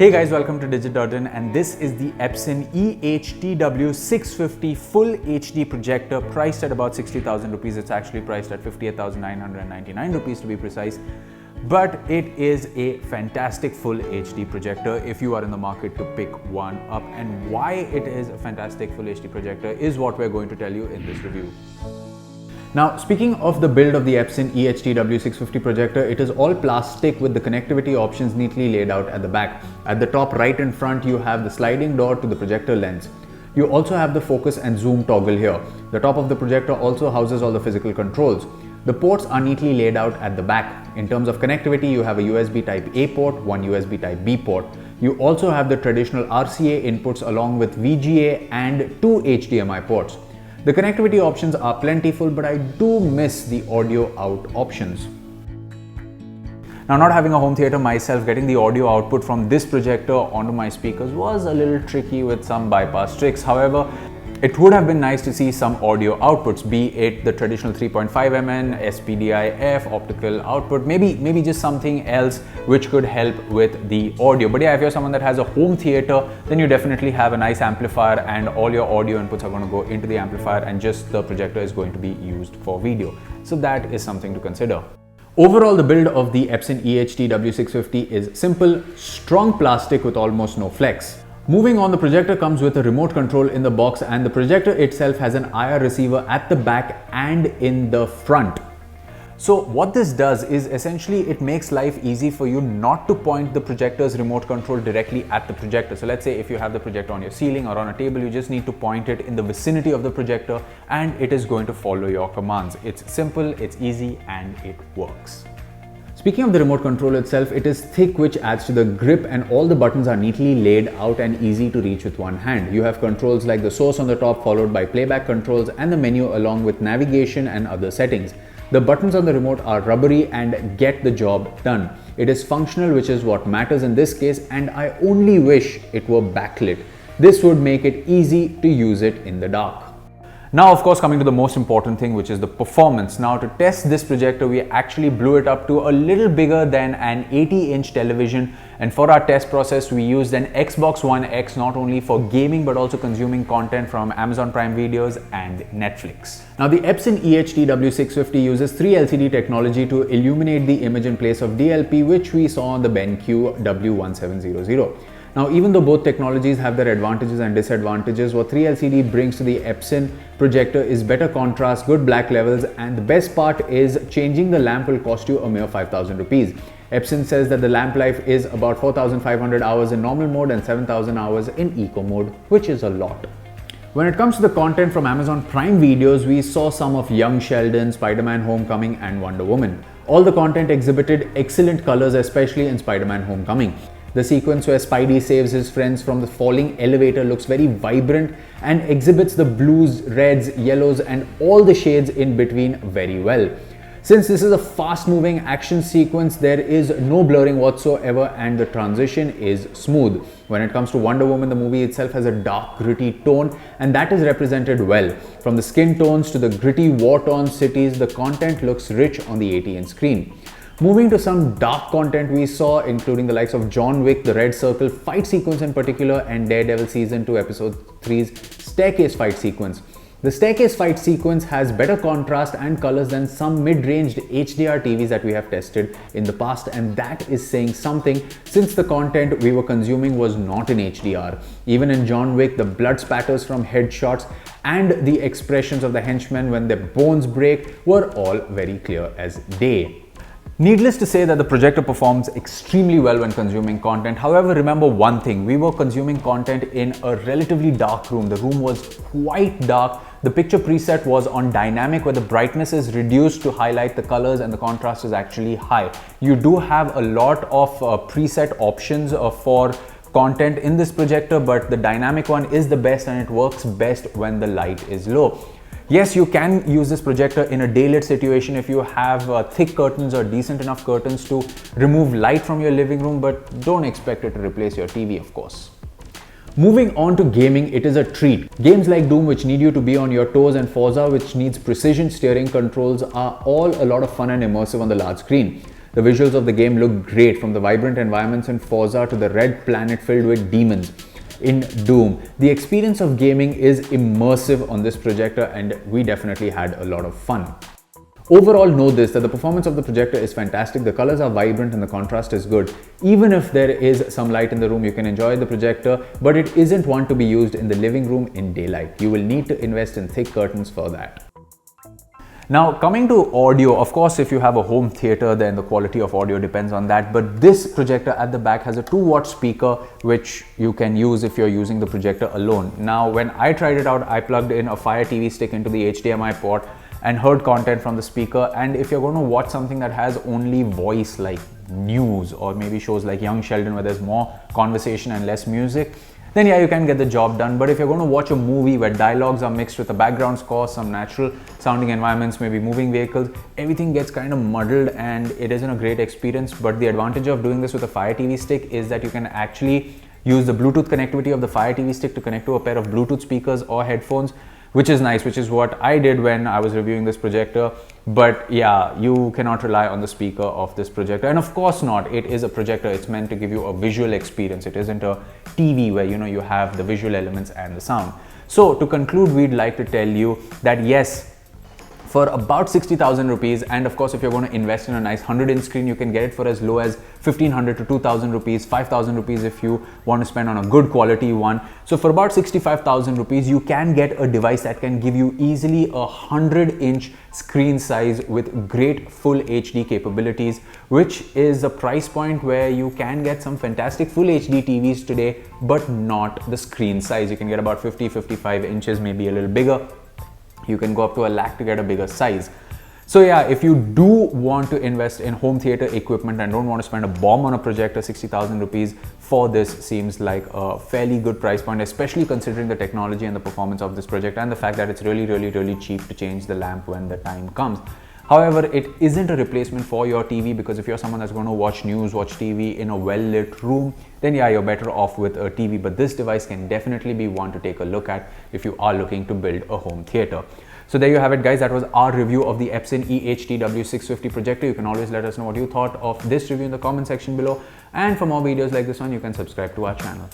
Hey guys, welcome to Digit.in, and this is the Epson EH-TW650 full HD projector priced at about 60,000 rupees. It's actually priced at 58,999 rupees to be precise. But it is a fantastic full HD projector if you are in the market to pick one up. And why it is a fantastic full HD projector is what we're going to tell you in this review. Now, speaking of the build of the Epson EH-TW650 projector, it is all plastic with the connectivity options neatly laid out at the back. At the top right in front, you have the sliding door to the projector lens. You also have the focus and zoom toggle here. The top of the projector also houses all the physical controls. The ports are neatly laid out at the back. In terms of connectivity, you have a USB Type A port, one USB Type B port. You also have the traditional RCA inputs along with VGA and two HDMI ports. The connectivity options are plentiful, but I do miss the audio out options. Now, not having a home theater myself, getting the audio output from this projector onto my speakers was a little tricky with some bypass tricks. However, it would have been nice to see some audio outputs, be it the traditional 3.5mm, SPDIF, optical output, maybe just something else which could help with the audio. But yeah, if you're someone that has a home theater, then you definitely have a nice amplifier and all your audio inputs are going to go into the amplifier and just the projector is going to be used for video. So that is something to consider. Overall, the build of the Epson EH-TW650 is simple, strong plastic with almost no flex. Moving on, the projector comes with a remote control in the box, and the projector itself has an IR receiver at the back and in the front. So what this does is essentially it makes life easy for you not to point the projector's remote control directly at the projector. So let's say if you have the projector on your ceiling or on a table, you just need to point it in the vicinity of the projector and it is going to follow your commands. It's simple, it's easy, and it works. Speaking of the remote control itself, it is thick, which adds to the grip, and all the buttons are neatly laid out and easy to reach with one hand. You have controls like the source on the top, followed by playback controls and the menu along with navigation and other settings. The buttons on the remote are rubbery and get the job done. It is functional, which is what matters in this case, and I only wish it were backlit. This would make it easy to use it in the dark. Now, of course, coming to the most important thing, which is the performance. Now, to test this projector, we actually blew it up to a little bigger than an 80-inch television. And for our test process, we used an Xbox One X, not only for gaming, but also consuming content from Amazon Prime Videos and Netflix. Now, the Epson EH-TW650 uses 3LCD technology to illuminate the image in place of DLP, which we saw on the BenQ W1700. Now, even though both technologies have their advantages and disadvantages, what 3LCD brings to the Epson projector is better contrast, good black levels, and the best part is changing the lamp will cost you a mere 5,000 rupees. Epson says that the lamp life is about 4,500 hours in normal mode and 7,000 hours in eco mode, which is a lot. When it comes to the content from Amazon Prime Videos, we saw some of Young Sheldon, Spider-Man Homecoming, and Wonder Woman. All the content exhibited excellent colors, especially in Spider-Man Homecoming. The sequence where Spidey saves his friends from the falling elevator looks very vibrant and exhibits the blues, reds, yellows, and all the shades in between very well. Since this is a fast-moving action sequence, there is no blurring whatsoever and the transition is smooth. When it comes to Wonder Woman, the movie itself has a dark, gritty tone, and that is represented well. From the skin tones to the gritty war-torn cities, the content looks rich on the 80-inch screen. Moving to some dark content we saw, including the likes of John Wick, the Red Circle fight sequence in particular, and Daredevil Season 2 Episode 3's staircase fight sequence. The staircase fight sequence has better contrast and colors than some mid-ranged HDR TVs that we have tested in the past, and that is saying something since the content we were consuming was not in HDR. Even in John Wick, the blood spatters from headshots and the expressions of the henchmen when their bones break were all very clear as day. Needless to say that the projector performs extremely well when consuming content. However, remember one thing, we were consuming content in a relatively dark room. The room was quite dark. The picture preset was on dynamic, where the brightness is reduced to highlight the colors and the contrast is actually high. You do have a lot of preset options for content in this projector, but the dynamic one is the best and it works best when the light is low. Yes, you can use this projector in a daylit situation if you have thick curtains or decent enough curtains to remove light from your living room, but don't expect it to replace your TV, of course. Moving on to gaming, it is a treat. Games like Doom, which need you to be on your toes, and Forza, which needs precision steering controls, are all a lot of fun and immersive on the large screen. The visuals of the game look great, from the vibrant environments in Forza to the red planet filled with demons in Doom. The experience of gaming is immersive on this projector, and we definitely had a lot of fun. Overall, know this, that the performance of the projector is fantastic, the colors are vibrant and the contrast is good. Even if there is some light in the room, you can enjoy the projector, but it isn't one to be used in the living room in daylight. You will need to invest in thick curtains for that. Now, coming to audio, of course, if you have a home theater, then the quality of audio depends on that. But this projector at the back has a 2-watt speaker, which you can use if you're using the projector alone. Now, when I tried it out, I plugged in a Fire TV stick into the HDMI port and heard content from the speaker. And if you're going to watch something that has only voice, like news or maybe shows like Young Sheldon where there's more conversation and less music, then yeah, you can get the job done. But if you're going to watch a movie where dialogues are mixed with a background score, some natural sounding environments, maybe moving vehicles, everything gets kind of muddled and it isn't a great experience. But the advantage of doing this with a Fire TV stick is that you can actually use the Bluetooth connectivity of the Fire TV stick to connect to a pair of Bluetooth speakers or headphones, which is nice, which is what I did when I was reviewing this projector. But yeah, you cannot rely on the speaker of this projector. And of course not, it is a projector. It's meant to give you a visual experience. It isn't a TV where, you have the visual elements and the sound. So to conclude, we'd like to tell you that yes, for about 60,000 rupees, and of course if you're going to invest in a nice 100-inch screen, you can get it for as low as 1,500 to 2,000 rupees, 5,000 rupees if you want to spend on a good quality one. So for about 65,000 rupees, you can get a device that can give you easily a 100-inch screen size with great full HD capabilities, which is a price point where you can get some fantastic full HD TVs today, but not the screen size. You can get about 50-55 inches, maybe a little bigger. You can go up to 1 lakh to get a bigger size. So yeah, if you do want to invest in home theater equipment and don't want to spend a bomb on a projector, 60,000 rupees for this seems like a fairly good price point, especially considering the technology and the performance of this projector and the fact that it's really cheap to change the lamp when the time comes. However, it isn't a replacement for your TV, because if you're someone that's going to watch news, watch TV in a well-lit room, then yeah, you're better off with a TV. But this device can definitely be one to take a look at if you are looking to build a home theater. So there you have it, guys. That was our review of the Epson EH-TW650 projector. You can always let us know what you thought of this review in the comment section below. And for more videos like this one, you can subscribe to our channel.